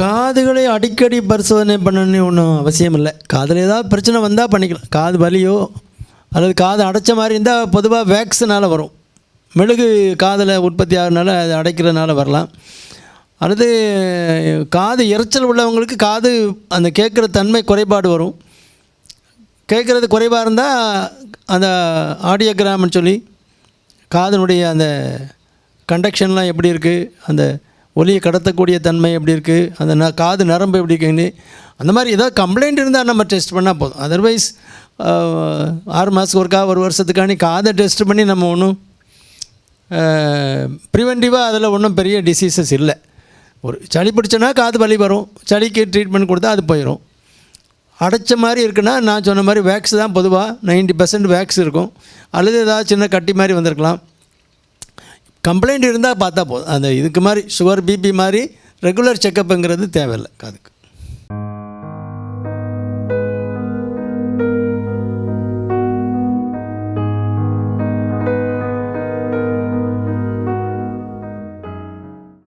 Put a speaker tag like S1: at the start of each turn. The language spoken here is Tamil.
S1: காதுகளை அடிக்கடி பரிசோதனை பண்ணணும்னு ஒன்றும் அவசியம் இல்லை. காதில் ஏதாவது பிரச்சனை வந்தால் பண்ணிக்கலாம். காது வலியோ அல்லது காது அடைச்ச மாதிரி இருந்தால் பொதுவாக வேக்ஸ்னால் வரும். மெழுகு காதில் உற்பத்தி ஆகிறதுனால அது அடைக்கிறதுனால வரலாம். அல்லது காது இரைச்சல் உள்ளவங்களுக்கு காது அந்த கேட்குற தன்மை குறைபாடு வரும். கேட்குறது குறைவாக இருந்தால் அந்த ஆடியோகிராம்னு சொல்லி காதனுடைய அந்த கண்டக்ஷன்லாம் எப்படி இருக்குது, அந்த ஒலியை கடத்தக்கூடிய தன்மை எப்படி இருக்குது, அந்த காது நரம்பு எப்படி இருக்குன்னு அந்த மாதிரி ஏதாவது கம்ப்ளைண்ட் இருந்தால் நம்ம டெஸ்ட் பண்ணால் போதும். அதர்வைஸ் 6 மாதத்துக்கு ஒருக்கா 1 வருஷத்துக்காண்டி காதை டெஸ்ட் பண்ணி நம்ம ஒன்றும் ப்ரிவென்டிவாக அதில் ஒன்றும் பெரிய டிசீசஸ் இல்லை. ஒரு சளி பிடிச்சோன்னா காது வலி வரும், சளிக்கு ட்ரீட்மெண்ட் கொடுத்தா அது போயிடும். அடைச்ச மாதிரி இருக்குன்னா நான் சொன்ன மாதிரி வேக்ஸ் தான் பொதுவாக 90% வேக்ஸ் இருக்கும். அல்லது ஏதாவது சின்ன கட்டி மாதிரி வந்திருக்கலாம். கம்ப்ளைண்ட் இருந்தால் பார்த்தா போதும். அந்த இதுக்கு மாதிரி சுகர் பிபி மாதிரி ரெகுலர் செக்கப்புங்கிறது தேவையில்லை காதுக்கு.